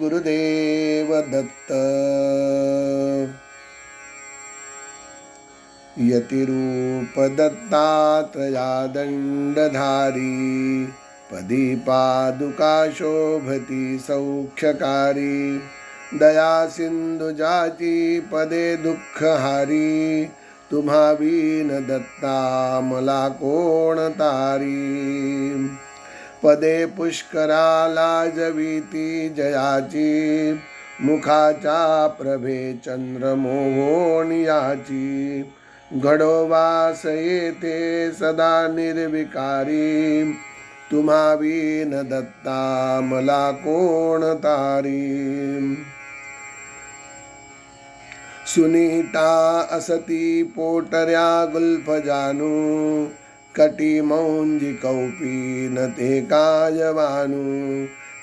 गुरुदेव दत्त। यतिरूप दत्तात्रया दंडधारी, पदी पादुका शोभती सौख्यकारी। दया सिंधु जाची पदे दुःखहारी, तुम्हा विन दत्ता मला कोण तारी। पदे पुष्कराला जविती जयाची, मुखाच्या प्रभे चंद्र मोहोनियाची। घडोबास येथे सदा निर्विकारी, तुम्हा विन दत्ता मला कोण तारी। सुनीता असती पोटऱ्या गुल्फ जानू, कटी मौंजी कौपीन ते कायवानू।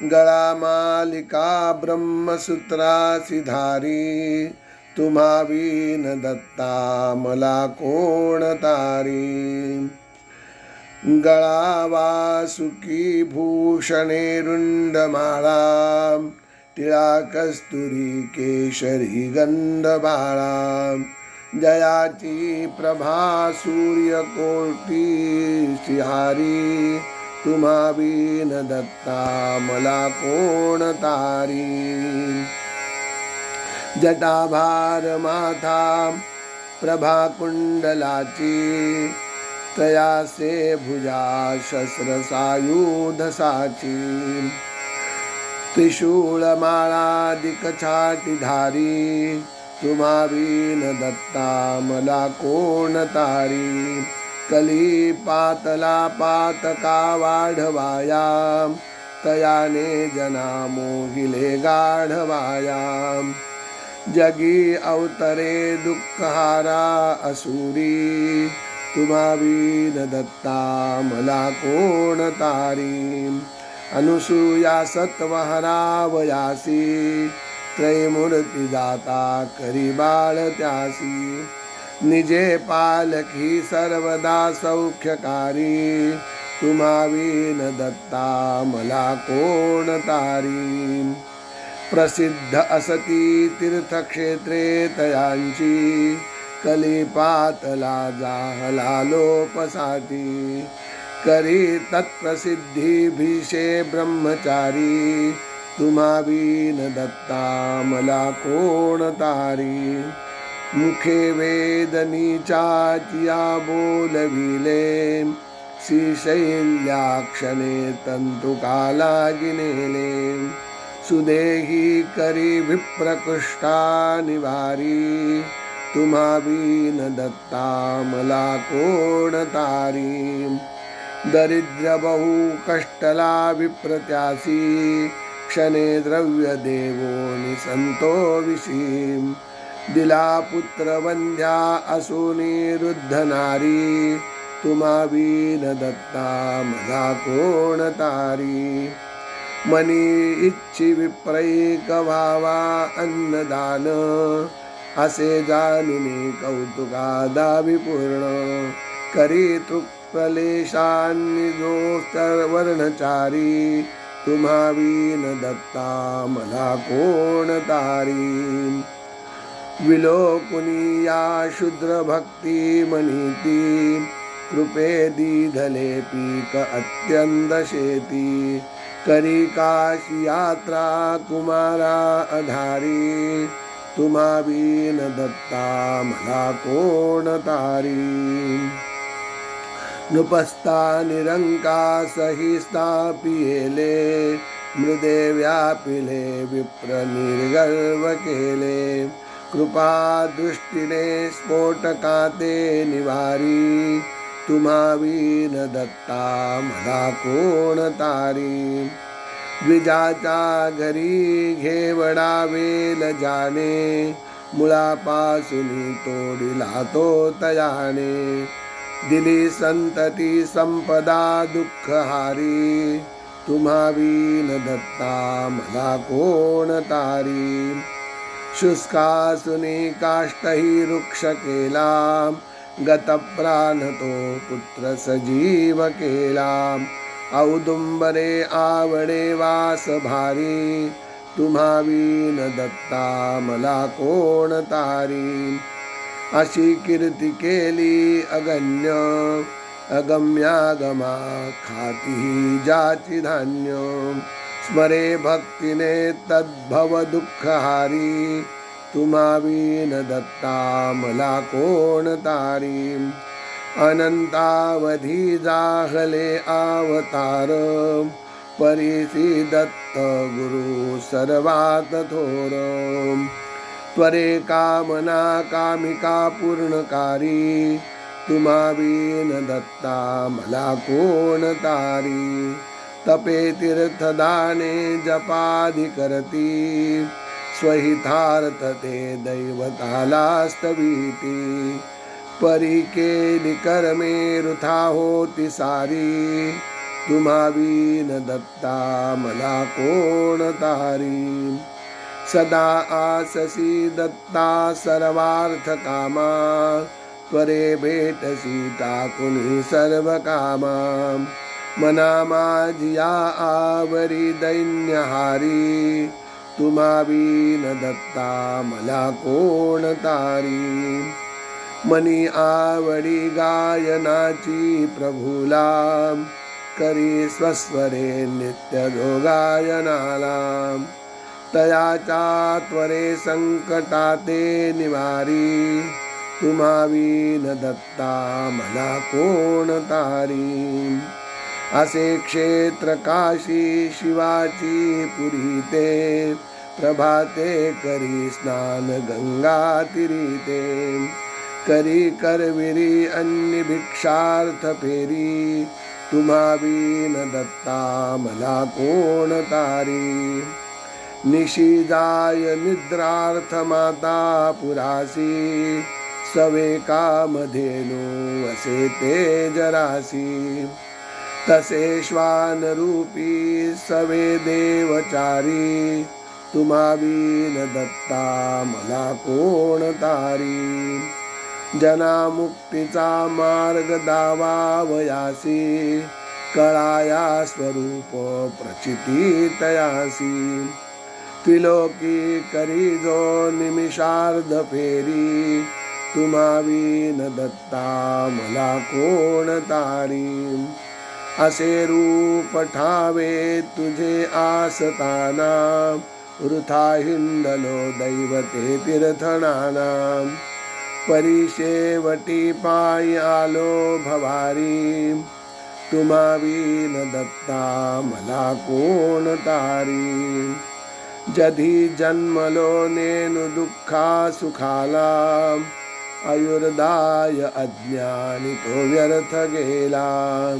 गळा मालिका ब्रह्मसूत्रासी धारी, तुम्हा विन दत्ता मला कोण तारी। गळा वासुकी भूषणे रुंडमाळा, टिळा कस्तुरी केशरी गंधबाळा। जयाची प्रभा सूर्यकोटी सिहारी, तुम्हा विन दत्ता मला कोण तारी। जटाभार माथा प्रभा कुंडलाची, तयासे भुजा शस्त्र सायुध साची। त्रिशूळमाळादिक छाटीधारी, तुम्हा विन दत्ता मला कोण तारी। कली पातला पातका वाढवाया, तयाने जना मोहिले गाढवाया। जगी अवतरे दुःखहारा असुरी, तुम्हा विन दत्ता मला कोण तारी। अनुसूया सत्वहरा वयासी, त्रैमूर्ती जाता करी बाळ त्यासी। निजे पालकी सर्वदा सौख्यकारी, तुम्हा विन दत्ता मला कोण तारी। प्रसिद्ध असती तीर्थक्षेत्रे तयांची, कलिपातला जाहला लोपसाती। करी तत्प्रसिद्धी भीषे ब्रह्मचारी, तुम्हा विन दत्ता मला कोण तारी। मुखे वेदनीचाचिया बोलविले, श्रीशैल्याक्षणे तंतुकाला गिनेले। सुदेही करी विप्रकृष्टा निवारी, तुम्हा विन दत्ता मला कोण तारी। दरिद्र बहु कष्टला विप्रत्यासी, क्षणे द्रव्य देवो निसंतो विशी। दिला पुत्र वंद्या असुनी रुद्ध नारी, तुम्हा विन दत्ता मला कोण तारी। मनी इच्छी विप्रैक व्हावा अन्नदान, असे जाणुनी कौतुका दाविपूर्ण। करी तृक्प्रलेशान्नि जो वर्णचारी, तुम्हा विन दत्ता मला कोण तारी। विलोकुनिया शूद्र भक्ती मनीती, कृपे दीधले पीक अत्यंत शेती। करी काशी यात्रा कुमारा आधारी, तुम्हा विन दत्ता मला कोण तारी। नृपस्था निरंकासहि स्थापियेले, मृदे व्यापिले विप्र निर्गर्व केले। कृपा दृष्टीने स्फोटकाते निवारी, तुम्हा विन दत्ता मला कोण तारी। द्विजाच्या घरी घेवडावेल जाणे, मुळापासून तोडिला तो तयाने। दिली संतती संपदा दुःखहारी, तुम्हा विन दत्ता मला कोण तारी। शुष्कासुनी काष्टही वृक्ष केला, गतप्राण तो पुत्र सजीव केला। औदुंबरे आवडे वास भारी, तुम्हा विन दत्ता मला कोण तारी. अशी कीर्ती केली अगण्य अगम्यागमा खाती ज्याची धान्य. स्मरे भक्तीने तद्भव दुःखहारी. तुम्हा विन दत्ता मला कोण तारी. अनंतावधी जाहले अवतार परिसी दत्त गुरु सर्वात थोर. त्वरे कामना कामिका पूर्णकारी. तुम्हा विन दत्ता मला कोण तारी. तपे तीर्थदाने जपादि करती. स्वहितार्थ ते दैवताला स्तविती. परी केली कर्मे वृथा होती सारी. तुम्हा विन दत्ता मला कोण तारी. सदा आससी दत्ता सर्वार्थ कामा. त्वरे भेटसी टाकुनी सर्व कामा. मना माझिया आवरी दैन्यहारी. तुम्हा विन दत्ता मला कोण तारी. मनी आवडी गायनाची प्रभूला. करी स्वस्वरे नित्य जो गायनाला. तयाच्या त्वरे संकटाते निवारी. तुम्हा विन दत्ता मला कोण तारी. असे क्षेत्र काशी शिवाची पुरी ते. प्रभाते करी स्नान गंगा तीरीते. करी करविरी अन्य भिक्षार्थ फेरी. तुम्हा विन दत्ता मला कोण तारी. निशी जाय निद्रार्थ माता पुरासी. सवे कामधेनु असे ते जरासी. तसे श्वान रूपी सवे देवचारी. तुम्हा विन दत्ता मला कोण तारी. जना मुक्तीचा मार्ग दावावयासी. कळाया स्वरूप प्रचिती तयासी. त्रिलोकी करी जो निमिषार्ध फेरी. तुम्हा विन दत्ता मला कोण तारी. असे रूप ठावे तुझे आसताना. वृथा हिंडलो दैवते तीर्थनाना. परिशेवटी पायी आलो भवारी. तुम्हा विन दत्ता मला कोण तारी. जधी जन्मलो नेनु दुःखा सुखाला. आयुर्दाय अज्ञानी तो व्यर्थ गेला.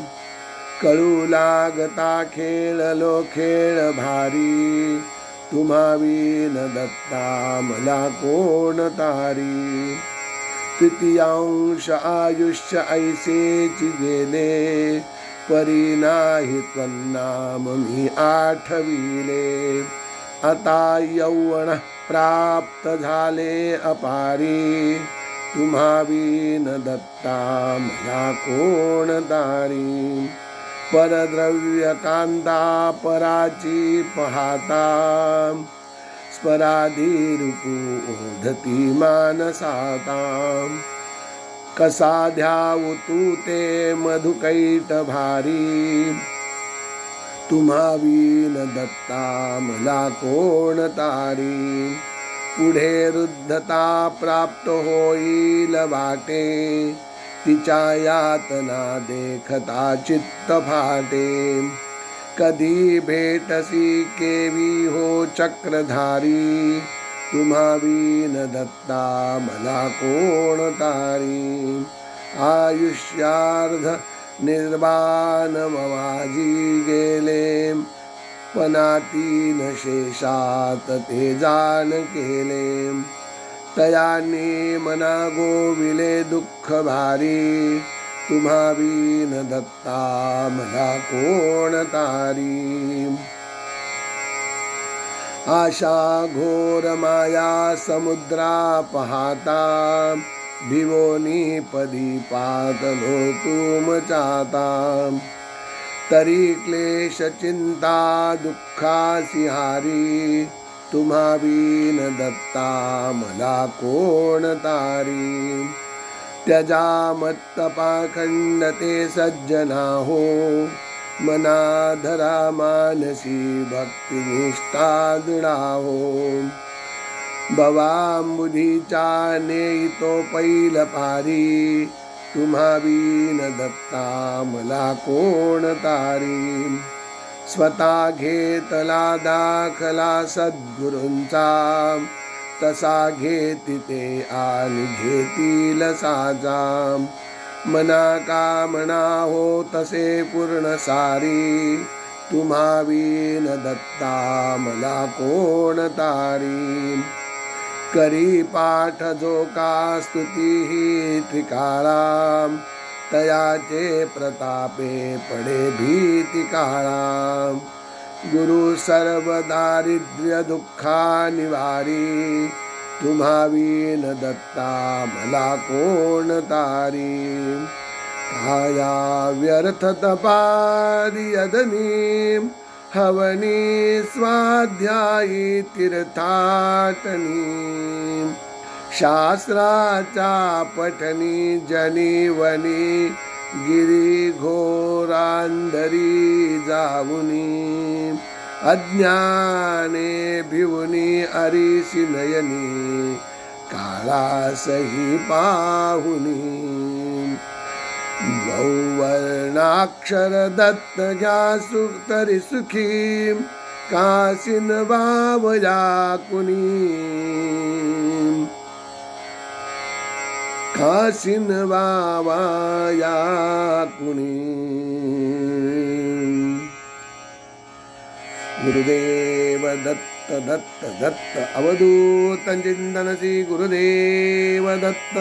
कळू लागता खेळलो खेळ भारी. तुम्हा विन दत्ता मला कोण तारी. तृतीयांश आयुष्य ऐसेची गेले. परी नाही त्वन्नाम मी आठविले. आता यौवन प्राप्त झाले अपारी. तुम्हा विन दत्ता मला कोण तारी. परद्रव्य कांता पराची पाहता. स्मराधी रूपू ओढती मानसाता. कसा ध्यावू तू ते मधुकैट भारी. तुम्हा विन दत्ता मला कोण तारी. पुढे रुद्धता प्राप्त होईल वाटे. तिच्या यातना देखता चित्त फाटे. कधी भेटसी केवी हो चक्रधारी. तुम्हा विन दत्ता मला कोण तारी. आयुष्यार्ध निर्वाण ममाजी गेले. पनातीन शेषात ते जाण केले. तयाने मना गोविले दुःख भारी. तुम्हा विन दत्ता मला कोण तारी. आशा घोर माया समुद्रा पाहता. भिवोनी पदी पातलो तुम चाता. तरी क्लेश चिंता दुःखासी हारी. तुम्हा विन दत्ता मला कोण तारी. त्यजा मत्त पाखंड ते सज्जना हो, मना धरा मानसी भक्तिनिष्ठा दृढा हो. भवांबुधीचा नेईतो पैल पारी, तुम्हा विन दत्ता मला कोण तारी. स्वतः घेतला दाखला सद्गुरूंचा, तसा घेती ते आणि घेतील साजा. मना कामना हो तसे पूर्ण सारी, तुम्हा विन दत्ता मला कोण तारी. करी पाठ जो का स्तुती ही त्रिकाळा, तयाचे प्रतापे पडे भीती काळा. गुरु सर्व दारिद्र्य दुःखा निवारी, तुम्हा विन दत्ता मला कोण तारी. काया व्यर्थ तपारी यदनी, हवनी स्वाध्यायी तीर्थाटनी. शास्त्राचा पठनी जनीवनी, गिरी घोरांधरी जाऊनी. अज्ञाने भिवुनी अरिसी नयनी, काळासही पाहुनी. गौवर्णाक्षर दत्त घ्या तरी सुखी, कासिन वावया कुणी. कासिन वावया कुणी. गुरुदेव दत्त दत्त दत्त अवधूत चिंतन श्री गुरुदेव दत्त.